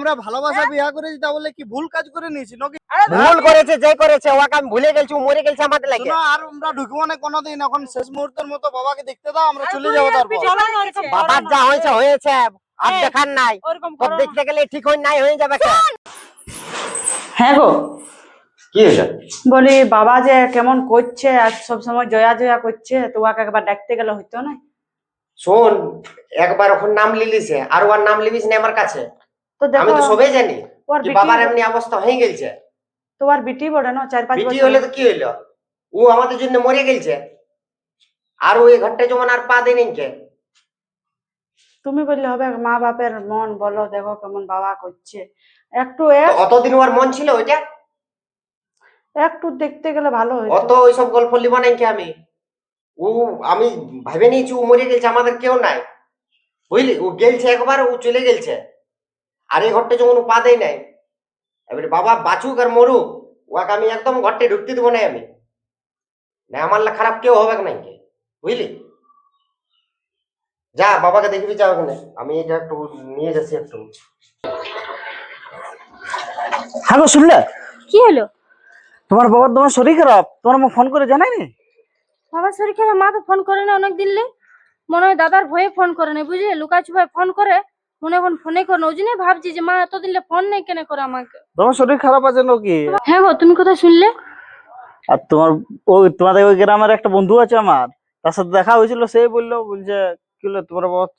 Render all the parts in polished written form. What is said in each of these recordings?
আমরা ভালোবাসা বিয়া করেছি তা বলে কি ভুল কাজ করে নিয়েছি নাকি? ভুল করেছে যে করেছে ওকে আমি ভুলে গেছি, ও মরে গেছে আমাদের লাগে। শোনো, আর আমরা ঢুকবো না কোনোদিন। এখন শেষ মুহূর্তের মতো বাবাকে দেখতে দাও, আমরা চলে যাবো তারপর। বাবার যা হয়েছে হয়েছে, আর দেখার নাই। তো দেখতে গেলে ঠিক হয়ে নাই হয়ে যাবে। হ্যাঁ গো, কি হয়েছে? বলি বাবা যে কেমন করছে আর সব সময় জয়া জয়া করছে, তো ওকে একবার ডাকতে গেলে হইতো না? শোন, একবার ওখান নাম লিলিছে আর ওর নাম লিবিস না আমার কাছে। তো আমি দেখো তো সবাই জানি ওর যে বিটি, বাবার এমনি অবস্থা হয়ে গেছে। তো ওর বিটি বড় না, 4-5 বিটি বছর। হলে তো কি হইলো, ও আমাদের জন্য মরে গেছে। আর ওই ঘরটা যেমন আর পা দেয়নি কে। তুমি বললে হবে? মা বাপের মন বলো, দেখো কেমন বাবা করছে। একটু তো অতদিন ওর মন ছিল ওইটা? একটু দেখতে গেলে ভালো অত হইতো। ওইসব গল্প লিবা নাই কি আমি। ও আমি ভেবে নিয়েছি ও মরে গেছে, আমাদের কেউ নাই বুঝলি। ও গেলছে একবার, ও চলে গেছে। আর এই ঘরটা যেমন ও পা দেয় নাই, এবারে বাবা বাঁচুক আর মরুক, ওকে আমি একদম ঘরটা ঢুকতে দেবো না আমি। না আমার লা খারাপ কেউ হবে না কি, বুঝলি। যা বাবাকে দেখবি, যা ওখানে। আমি এটা একটু নিয়ে যাচ্ছি একটু। হ্যাঁ গো, শুনলে কি হলো? তোমার বাবার তোমার শরীর খারাপ, তোমার মা ফোন করে জানায়নি? বাবার শরীর খারাপ? মা তো ফোন করে না অনেক দিন লে। মনে হয় দাদার ভয়ে ফোন করে না, বুঝলে, লুকাছুপায় ফোন করে। মনে এখন ফোনে করে না, ওই জন্যই ভাবছি যে মা এতদিন ফোন নেই কেন করে আমাকে। তোমার শরীর খারাপ আছে নাকি? হ্যাঁ গো, তুমি কোথায় শুনলে? আর তোমার ওই তোমাদের ওই গ্রামের একটা বন্ধু আছে আমার, তার সাথে দেখা হয়েছিল। সেই বলছে কি হলো, তোমার বাবার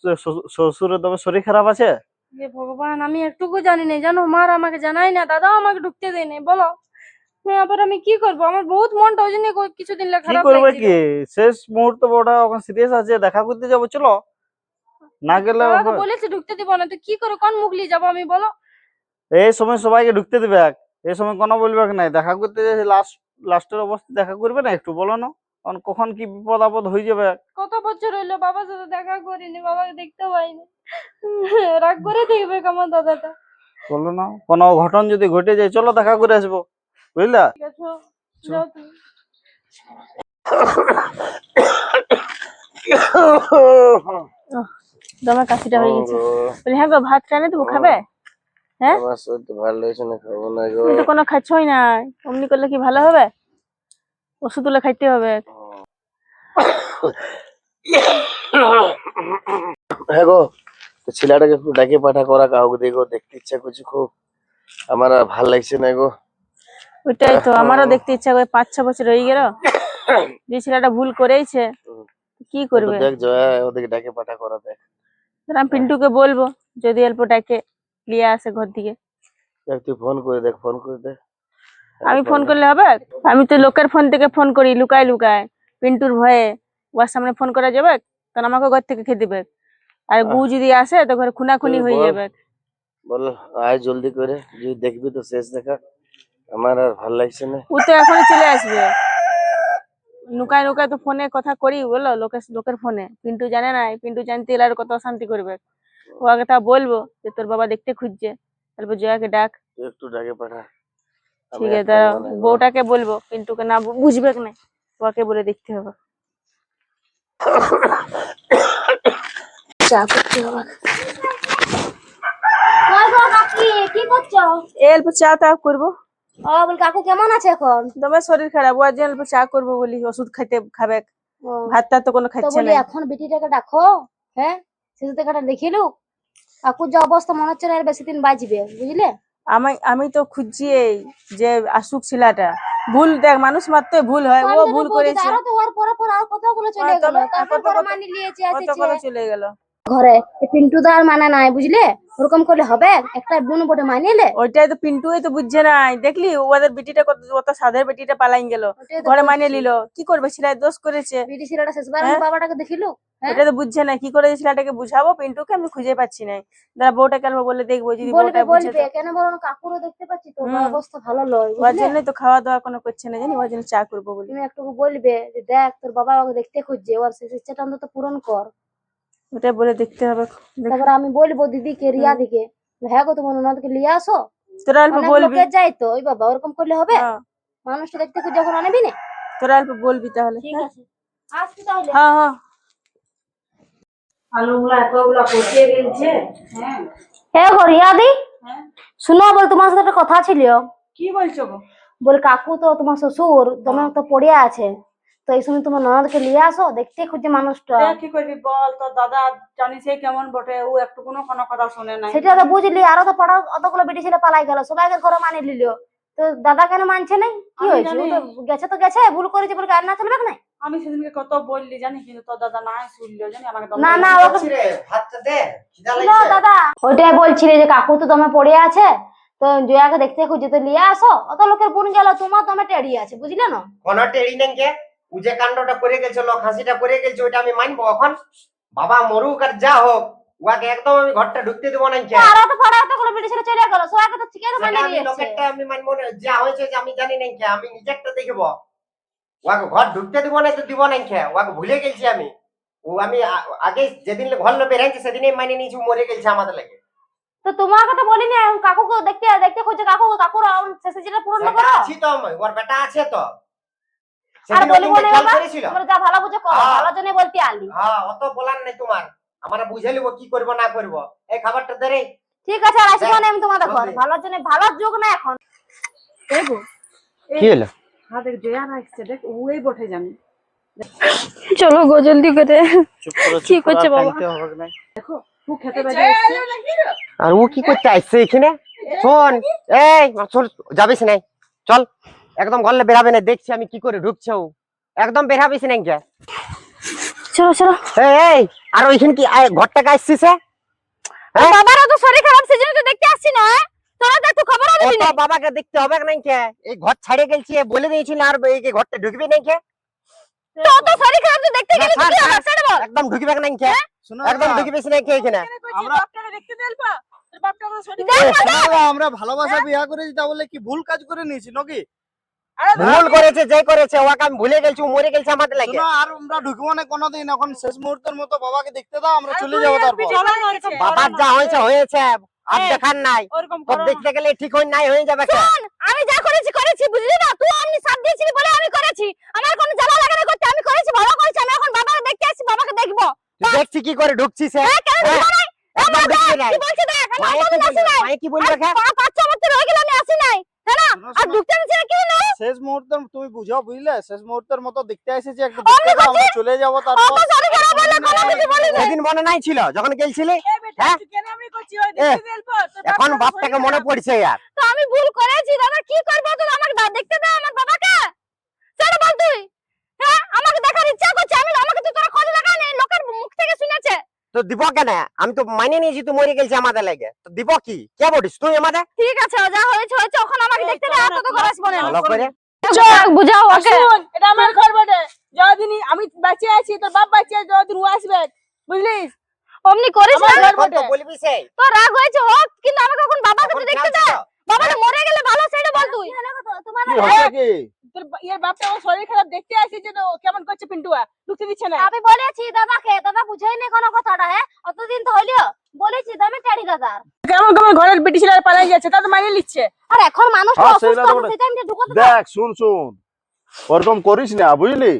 শ্বশুরের তোমার শরীর খারাপ আছে। হে ভগবান, আমি একটুকু জানি না, জানো, মার আমাকে জানাই না, দাদাও আমাকে ঢুকতে দেয় না। বলো হ্যাঁ, আবার আমি কি করবো? আমার বহুত মনটা ওই জন্য কিছুদিন কি খারাপ করবে লাগছিল। কি, শেষ মুহূর্তে ওটা ওখানে সিরিয়াস আছে, দেখা করতে যাবো, চলো। না গেলে দাদা তো বলেছে ঢুকতে দিব না, তো কি করে কোন মুখ নিয়ে যাবো আমি, বলো? এই সময় সবাইকে ঢুকতে দিবে, এই সময় কোনো বলবে নাই। দেখা করতে যাচ্ছে লাস্টের অবস্থা দেখা করবে না একটু, বলো না? কারণ কখন কি বিপদ আপদ হয়ে যাবে। কত বছর হইলো বাবার সাথে দেখা করিনি, বাবাকে দেখতে পাইনি। রাগ করে দেখবে আমার দাদাটা। বলো না, কোনো ঘটনা যদি ঘটে যায়, চলো দেখা করে আসবো, বুঝলা। ঠিক আছে, যাও তুমি। তোমার কাশিটা হয়ে গেছে। বলি হ্যাঁ গো, ভাত রান্না দেবো, খাবে? হ্যাঁ, আমার শরীর ভালো হয়েছে না, খাবো না গো। তুমি তো কোনো খাচ্ছই না, অমনি করলে কি ভালো হবে? ওষুধ তুলে খাইতে হবে। হ্যাঁ গো, তো ছেলেটাকে একটু ডাকে পাঠা করা, কাউকে দেখো, দেখতে ইচ্ছা করছে খুব। আমার আর ভাল লাগছে না গো। ওইটাই তো আমারও দেখতে ইচ্ছা করে, 5-6 বছর হয়ে গেল। যে ছেলেটা ভুল করেইছে, কি একটু করবে? দেখ জয়া, ওদেরকে ডাকে পাঠা করা দেখ। আমি পিন্টুকে বলবো যদি অল্প ডাকে নিয়ে আসে ঘর দিকে। দেখ তুই ফোন করে দেখ, ফোন করে দেখ। আমি ফোন করলে হবে? আমি তো লোকের ফোন থেকে ফোন করি, লুকায় লুকায়, পিন্টুর ভয়ে। ওর সামনে ফোন করা যাবে? কারণ আমাকে ঘর থেকে খেতে দেবে। আর বউ যদি আসে তো ঘরে খুনাখুনি হয়ে যাবে। বল আয় জলদি করে, যদি দেখবি তো শেষ দেখা। আমার আর ভাল লাগছে না। ও তো এখনই চলে আসবে। লুকায় লুকায় তো ফোনে কথা করি, বলো, লোকের ফোনে। পিন্টু জানে না, পিন্টু জানতে এলে আর কত অশান্তি করবে। ও আগে তা বলবো যে তোর বাবা দেখতে খুঁজছে, তারপর জয়াকে ডাক। তুই একটু ডাকে পাঠা। ঠিক আছে, দাঁড়াও, বউটাকে বলবো, পিন্টুকে না বুঝবে না, ওকে বলে দেখতে হবে। চা করতে হবে। কি করছো? অল্প চা তা করবো। ও বল, কাকু কেমন আছে এখন? তোমার শরীর খারাপ, ওর জন্য অল্প চা করবো বলি, ওষুধ খাবে। ভাতটা তো কোনো তো খাচ্ছে বলি না। এখন বিটিটাকে ডাকো। হ্যাঁ, শিশু দেখাটা দেখিলু। কাকুর যে অবস্থা মনে হচ্ছে না আর বেশি দিন বাঁচবে, বুঝলে। আমি তো খুঁজছি এই যে আসুক ছেলেটা। ভুল দেখ, মানুষ মাত্রই ভুল হয়, ও ভুল করেছে। আরো তো ওর পরে পরে আর কতগুলো চলে গেল, তারপর ঘরে মানি লিয়েছে কত আসেছে চলে গেল। ঘরে। পিন্টু দা আর মানে নাই, বুঝলে। ওরকম করলে হবে? একটা বোন বটে মানিলে। ওইটাই তো পিন্টুই তো বুঝছে নাই, দেখলি ওদের বেটিটা কত সাধের বেটিটা পালাই গেল, ঘরে মানিয়ে নিল। কি করবে, ছেলে দোষ করেছে। বিটি ছেলেটা শেষবার হ্যাঁ? বাবাটাকে দেখিলু। ওটা তো বুঝছে না, কি করে ছেলেটাকে বুঝাবো পিন্টুকে, আমি খুঁজে পাচ্ছি না। দাঁড়া, বউটা কেন বলে দেখবো, যদি বলবে বউটা বুঝে বলবে কেন বলো না, কাকুরও দেখতে পাচ্ছি তো হুম। অবস্থা ভালো লয়, ওর বুঝলে। জন্যই তো খাওয়া দাওয়া কোনো করছে না, জানি, ওর জন্য চা করবো বলি। তুমি একটু বলবে যে দেখ তোর বাবা ওকে দেখতে খুঁজছে, ওর শেষ ইচ্ছাটা অন্তত পূরণ কর। ওটা বলে দেখতে হবে। তারপর আমি বলবো দিদিকে, রিয়া দিকে, হ্যাঁ গো তোমার ওনাদেরকে নিয়ে আসো। তোরা অল্প অনেক বলবি। লোকে যাই তো, ওই বাবা ওরকম করলে হবে? হ্যাঁ, মানুষটা দেখতে খুঁজে যখন আনবি না। তোরা অল্প বলবি তাহলে। ঠিক আছে, আসছি তাহলে। হ্যাঁ হ্যাঁ। আলুগুলা এতগুলা পচিয়ে গেছে। হ্যাঁ হ্যাঁ গো রিয়া দি, হ্যাঁ শুনো, বল তোমার সাথে একটা কথা ছিল। কি বলছো গো? বল কাকু তো তোমার শ্বশুর দমে তো পড়িয়া আছে, তো এই সময় তোমার ননদকে নিয়ে আসো, দেখতে খুঁজছে মানুষটা। কি করবি বল, তোর দাদা জানিস কেমন বটে, ও একটু কোনো কথা শুনে নাই। সেটা তো বুঝলি, আরো তো পড়া অতগুলো বেটি ছেলে পালাই গেল, সবাইকে ঘরে মানি নিল, তো দাদা কেন মানছে নাই? কি আমি হয়েছে? ও জানি। তো গেছে তো গেছে, ভুল করেছে বলে আর না চলবে না। আমি সেদিনকে কত বললি জানি, কিন্তু তোর দাদা নাই শুনলো জানি, আমাকে না না, ওকে বলছি রে, ভাতটা দে, খিদা শুনো লাগছে। দাদা, ওইটাই বলছিলে যে কাকু তো দমে পড়ে আছে, তো জয়াকে দেখতে খুঁজে তো নিয়ে আসো। অত লোকের বোন গেল, তোমার দমে টেড়ি আছে, বুঝলে না? কোনো টেড়ি নেই কে? ও যে কাণ্ডটা করে গেছে, লোক হাসিটা করে গেছে, ওইটা আমি মানবো এখন? বাবা মরুক আর যা হোক, ওকে একদম আমি ঘরটা ঢুকতে দেবো না কে? আরো তো পড়া অতগুলো বেটি ছেলে চলে গেল, সবাইকে তো ঠিকই তো সেটা মানিয়ে আমি নিয়েছে। লোকেরটা আমি মানবো না, যা হয়েছে যে আমি জানি না কে, আমি নিজেরটা দেখবো। ওকে ঘর ঢুকতে দিব না তো দিব না কে? ওকে ভুলে গেছি আমি। ও আমি আগে যেদিন ঘর লোক বেরাইছে সেদিনই মানিয়ে নিয়েছি, ও মরে গেছে আমাদের লাগে। তো তোমাকে তো বলিনি, এখন কাকুকে দেখতে দেখতে খুঁজছে, কাকুর শেষে যেটা পূরণ বেটা করো। আছি তো আমি, ওর বেটা আছে তো। আর সেদিন বলি ওদিন বলে খেয়াল বাবা, করেছিল? তোমরা যা ভালো বুঝে করো, হ্যাঁ। ভালো জন্য বলতে আলি। হ্যাঁ, অত বলার নাই তোমার, আমরা বুঝে লিব কি করবো না করবো। এই খাবারটা দে রে। ঠিক আছে, আর আসবো না আমি তোমাদের ঘর, জলদি। ভালোর জন্য, ভালোর যুগ না এখন। দেখো কি হলো? হ্যাঁ দেখ, জয়া রাখছে, দেখ ওই বটে জানি। চলো গো জলদি করে। চুপ করে কি চুপ করে, করছে আর বাবা? কাঁদতে হবে না। ও খেতে বেজে এসছে। আর ও কি করতে আসছে এখানে? শোন, এই চল, যাবিস নাই, চল, একদম ঘরে বেরাবে না, দেখছি আমি কি করে ঢুকছে ও, একদম বেরাবিস নাই কে? চলো চলো। এই আর ওইখানে কি ঘরটাকে আসছিস? হ্যাঁ? বাবারও তো শরীর খারাপ, সেজন্য তো দেখতে আসছি না। তোরা তো একটু খবর হবে অত বাবাকে দেখতে হবে নাই কে? এই ঘর ছাড়ে গেছি, বলে দিয়েছিল আর এই ঘরটা ঢুকবি নাই কে? তো তো শরীর খারাপ, তো দেখতে গেলে কি হবে সেটা বল। একদম ঢুকবে নাই কে? শোনো একদম দাদা, ঢুকবিস নাই কে এখানে? আমরা- বাপটাকে দেখতে দেলবা, তোর বাপটাকে শরীর শোনো দাদা, আমরা ভালোবাসা বিয়া করেছি, তা বলে কি ভুল কাজ করে নিয়েছি নাকি? ভুল করেছে যে করেছে, ওকে আমি ভুলে গেছি, ও মরে গেছে আমাদের লাগে। শোনো, আর আমরা ঢুকবো না কোনোদিন, এখন শেষ মুহূর্তের মতো বাবাকে দেখতে দাও, আমরা চলে যাবো তারপর। বাবার যা হয়েছে হয়েছে, আর দেখার নাই। ওরকম তোর দেখতে গেলে ঠিক হয়ে নাই হয়ে যাবে কে? আমি যা করেছি করেছি, বুঝলি না? তুই আমি সাথ দিয়েছিলি বলে আমি করেছি, আমার কোনো জ্বালা লাগে না করতে, আমি করেছি, ভালো করেছি। আমি এখন বাবাকে দেখতে আসছি, বাবাকে দেখবো। তুই দেখছি কি করে ঢুকছিস? কেন ঢুকবো নাই? একদম ঢুকবি নাই। কি বলছে দেখ, আমি মায়ে কি কোনোদিন আসি বলবে? নাই। মায়ে কি বলবে কে? 5-6 বছর হয়ে গেল আমি আসি নাই, তাই না? শোনো, আর শোনো, ঢুকতে দিচ্ছে না, কি হলো? শেষ মুহূর্তের তুমি বুঝো, বুঝলে, শেষ মুহূর্তের মতো দেখতে এসেছি, একটু দেখতে দাও, আমরা চলে যাবো তারপর। অত শরীর খারাপ হলে কোনো কিছু বলি না। সেদিন মনে নাই ছিল যখন গেছিলি? হ্যাঁ? এখন বাপটাকে মনে পড়ছে আর। তো আমি ভুল করেছি দাদা, কি করবো? তো আমাকে দেখতে দাও আমার বাবাকে, সেটা বল তুই। হ্যাঁ, আমাকে দেখার ইচ্ছা করছে, আমাকে তো তোরা খোঁজ লাগা নেই, লোকের মুখ থেকে শুনেছে। তো দিব কেন? আমি তো মাইনে নিয়েছি তুই মরে গেছে আমাদের লাগে, তো দিব কি? কে বলিস তুই আমাদের? ঠিক আছে, যা হয়েছে হয়েছে, ওখানে আমাকে দেখতে দাও, এত তো করে আসবো না। ভালো করে বুঝাও ওকে। শুন, এটা আমার ঘর বটে, যতদিন আমি বেঁচে আছি, তোর বাপ বেঁচে আছে, যতদিন ও আসবে, বুঝলিস? অমনি করিস আমার না। ঘর এখন তো বটে। বলবি সেই তো রাগ হয়েছে হোক, কিন্তু আমাকে এখন বাবাকে তো এখন দেখতে খেয়াল দে। ছিল। বাবাটা মরে গেলে ভালো, সেটা বল তুই। কি হচ্ছে কি? তোর ইয়ের বাপটা আমার শরীর খারাপ, দেখতে আসছে তো কেমন করছে পিন্টুয়া, ঢুকতে দিচ্ছে না। আমি বলেছি দাদাকে, দাদা বুঝাই না কোনো কথাটা। হ্যাঁ, অতদিন তো হইলো বলেছি, দামে টাড়ি দাদা। কেমন কেমন ঘরের বেটি ছেলে পালাই যাচ্ছে, তা তো মানিয়ে নিচ্ছে। আর এখন মানুষ তো হ্যাঁ, অসুস্থ সেইটা তো আছে, বটে। সেটা আমি ঢুকতে দাও। দেখ শুন শুন, ওরকম করিস না বুঝলি।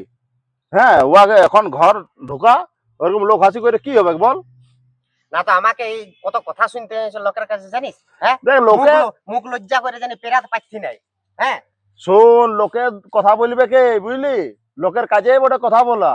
হ্যাঁ, ও আগে এখন ঘর ঢোকা, ওরকম লোক হাসি করে কি হবে বল? না তো আমাকে এই কত কথা শুনতে হয়েছে লোকের কাছে জানিস? হ্যাঁ, দেখ লোকে, মুখ লজ্জা করে জানি পেরাতে পাচ্ছি নাই। হ্যাঁ, শোন, লোকে কথা বলবে কে বুঝলি, লোকের কাজেই বটে কথা বলা।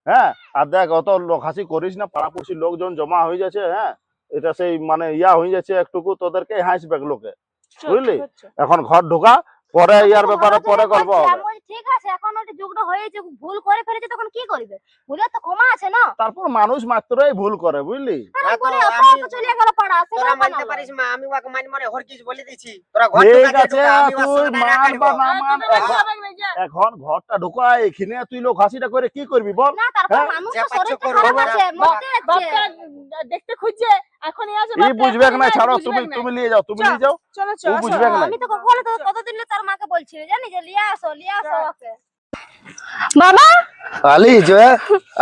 হ্যাঁ, আর দেখ অত লোক হাসি করিস না, পাড়াপড়শির লোকজন জমা হয়ে যাচ্ছে। হ্যাঁ, এটা সেই মানে ইয়া হয়ে যাচ্ছে, একটুকু তোদেরকে হাসবে লোকে, বুঝলি। এখন ঘর ঢোকা, পরে ইয়ার ব্যাপারে পরে গল্প হবে। আমি বলছি, ঠিক আছে, এখন ওটা যুগটা হয়েছে, ভুল করে ফেলেছে, তখন কি করবে? ভুলের তো ক্ষমা আছে না। তারপর মানুষ মাত্রই ভুল করে বুঝলি। না তো বলে আমি- অত চলে গেল পাড়া, তোরা সেটা মানতে মানতে পারিস মা, আমি ওকে মানি মনে হর কিছু বলে দিছি। তোরা ঘর ঠিক ঢোকা আছে, আমি ওর তুই সঙ্গে মান ডায়লগ বা কাটবো। না মান, এখন ঘরটা ঢোকা, এখানে তুই লোক হাসিটা করে কি করবি বল? না। তারপর হ্যাঁ? মানুষ যা তো পাচ্ছ শরীর করো, খারাপ বাবা। আছে, মরতে বাপটা যাচ্ছে। দেখতে খুঁজছে, এখন আছে এই বুঝবে না, ছাড়ো, তুমি নিয়ে যাও, তুমি নিয়ে যাও, চলো ও চলো বুঝবে না। আমি তো বলে তো কতদিন তার মাকে বলছিল, জানি যে লিয়ে আসো ওকে। বাবা, আলি জয়া,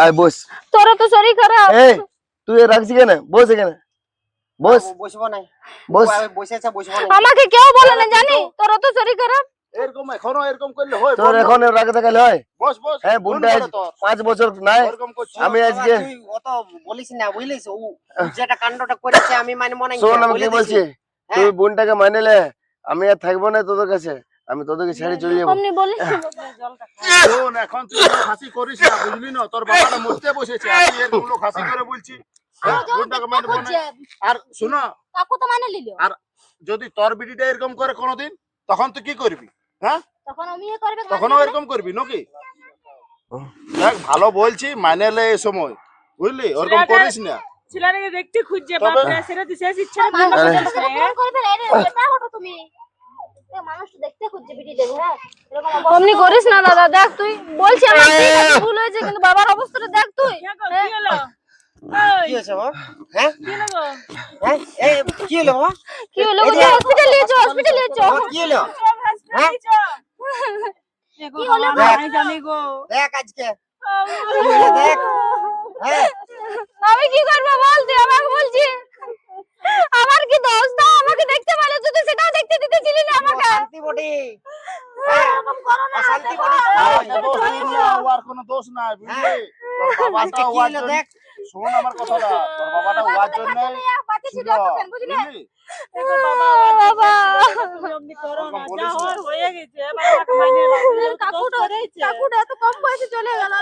আয় বস। তোর তো শরীর খারাপ। এই তুই রাখছি কেন? বস এখানে, বস বসবো নাই, বস। বসেছে বসবো নাই। আমাকে কেউ বলে না, জানি তোর তো শরীর খারাপ। এরকম এখনো এরকম করলে হয়? তোর এখন রাখতে গেলে হয়? বস বস, হ্যাঁ, ভুল বোনটা করে আজ তোর, 5 বছর নাই। এরকম করছিস। আমি আজকে তুই অত বলিস না বুঝলিস, ও যেটা কাণ্ডটা করেছে আমি মানে মনে শোন, আমি কি বলছি, তুই বোনটাকে মানে লে, আমি আর থাকবো না তোদের কাছে, আমি তোদেরকে ছেড়ে চলে যাবো। অমনি বলিস না। শোন, এখন তুই লোক হাসি করিস না, বুঝলি না? তোর বাবাটা মরতে বসেছে, আমি এরকম লোক হাসি করে বলছি। হ্যাঁ, বোনটাকে মানবো না। আর শোনো, কাকু তো মানে নিল, আর যদি তোর বিটিটা এরকম করে কোনোদিন, তখন তুই কি করবি? হ্যাঁ, তখন আমি করবে, তখনও এরকম করবি নাকি? দেখ, ভালো বলছি, মানেলে এই সময়, বুঝলি? ওরকম করিস না। ছেলেটাকে দেখতে খুঁজছে, তবে- বাপরে সেটা তো শেষ ইচ্ছা তুমি মানুষ দেখতে খুঁজছে বিটি দেবে। হ্যাঁ, অমনি করিস না দাদা। দেখ তুই বলছি আমার ঠিক আছে, ভুল হয়েছে, কিন্তু বাবার অবস্থাটা দেখ তুই। কি হলো? কি হয়েছে বাবা? হ্যাঁ কি হলো গো? হ্যাঁ এই কি হলো বাবা? কি হলো? হসপিটাল নিয়ে চো, হসপিটাল নিয়ে চো। বাবা, কি হলো? হ্যাঁ? কি হলো? আমি জানি গো। দেখ আজকে কি হলো দেখ। হ্যাঁ আমি কি করবো বল, তুই আমাকে বলছি আমার কি দোষ? না আমাকে দেখতে ভালো, তুই তো সেটাও দেখতে দিতেছিলি না আমাকে। শান্তি বটি। হ্যাঁ শান্তি বটি। এটা দোষ দিন না, ও আর কোনো দোষ নাই, বুঝলি? তোর বাবাটা আজকে কি ওয়ার হলো জন্য, দেখ। শোন আমার কথাটা, তোর বাবাটা ওয়ার জন্য ছিল, বুঝলি? দেখো বাবা, বাবা তুমি অমনি করো না, ওরকম যা বলিস না। হওয়ার হয়ে গেছে, এবার আমাকে মানিয়ে নাও। কাকুটা এত কম বয়সে চলে গেল।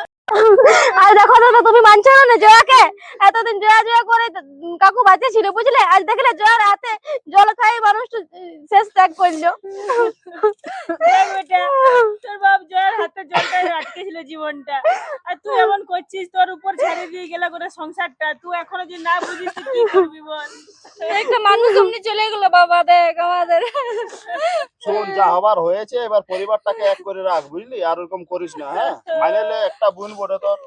আর দেখো দাদা, তুমি মানছো না জয়াকে? এতদিন জয়া জয়া করে কাকু বাঁচে ছিল, বুঝলে? আজ দেখলে জয়ার হাতে জল খাই মানুষটা শেষ ত্যাগ করলো। দেখ বেটা, তোর বাপ জয়ের হাতে জলটা আটকে ছিল জীবনটা, আর তুই এমন করছিস, তোর উপর ছেড়ে দিয়ে গেল করে সংসারটা। তুই এখনো যদি না বুঝিস তুই কি করবি বল? একটা মানুষ অমনি চলে গেল বাবা, দেখ আমাদের। শোন, যা হবার হয়েছে, এবার পরিবারটাকে এক করে রাখ, বুঝলি? আর ওরকম করিস না। হ্যাঁ, মাইনেলে একটা বোন বটে তোর।